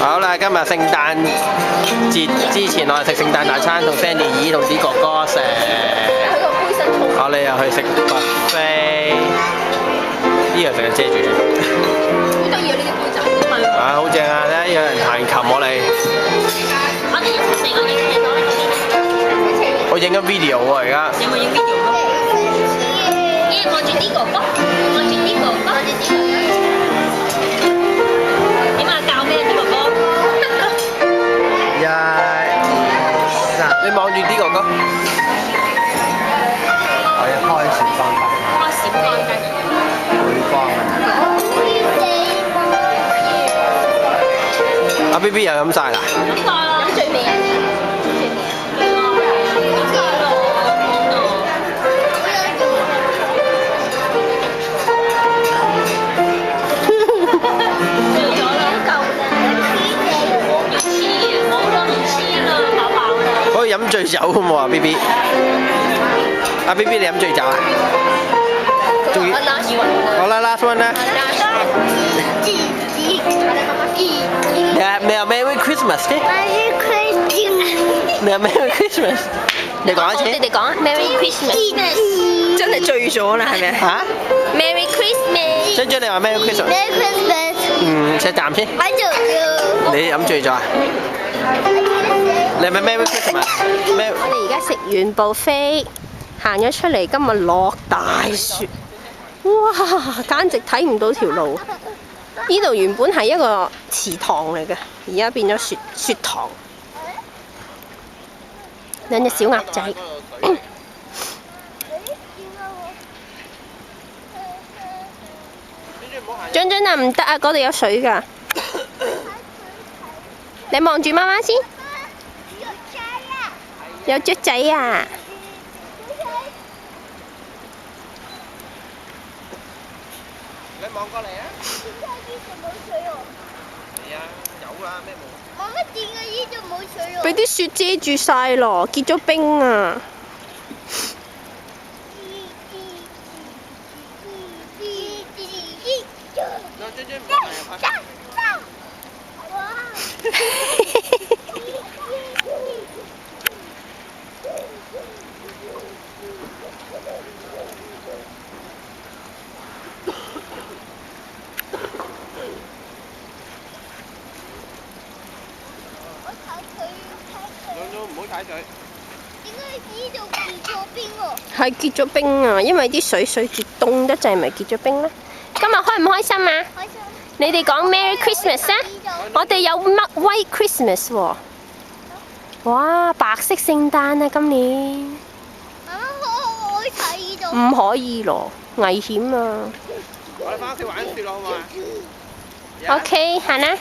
好啦，今日聖誕節之前我哋食聖誕大餐，同 Sandy 姨同啲哥哥食。我哋又去食 buffet， 呢樣成日遮住先。好得意啊！呢啲杯仔。啊，好正啊！咧有人彈琴我哋。我哋一齊食，我哋一齊攞嚟食。我影緊 video 喎而家。有冇影 video 啊？咦，望住啲哥哥，望住啲哥哥，望住啲哥哥。點啊？教咩啲哥哥？一、二、三，你望住啲哥哥。我要開閃光燈。開閃光燈。會光啊！阿 B B 又飲晒啦。飲晒啦，飲最尾啊！可以飲醉酒嘅喎 ，B B。阿 B B 你飲醉酒啊？仲要？好啦 ，last one 啦。咩啊 ？Merry Christmas 啫。咩啊 ？Merry Christmas。你講一次。你哋講 Merry Christmas。真係醉咗啦，係咪？嚇 Merry Christmas。張張你話 Merry Christmas。食啖先。你飲醉咗啊？你係咪 Merry Christmas？我哋而家食完 buffet，行咗出嚟，今日落大雪，哇！簡直睇唔到條路。呢度原本係一個池塘嚟嘅，而家變咗雪塘。兩隻小鴨仔。張張啊，唔得啊！嗰度有水㗎。你望住媽媽先。有雀仔啊！你望過嚟啊！係啊，有啊，咩冇？媽媽點解呢度冇水喎？俾啲雪遮住晒咯，結咗冰啊！唔好踩水。點解呢度結咗冰喎？係結咗冰啊，因為啲水結凍得滯，咪結咗冰啦。今日開唔開心啊？開心。你哋講 Merry Christmas 啊！我哋有 White Christmas 喎。哇，白色聖誕啊！今年。媽媽可唔可以睇呢度？唔可以咯，危險啊！我哋翻屋企玩雪咯，好嘛？ OK，行啦。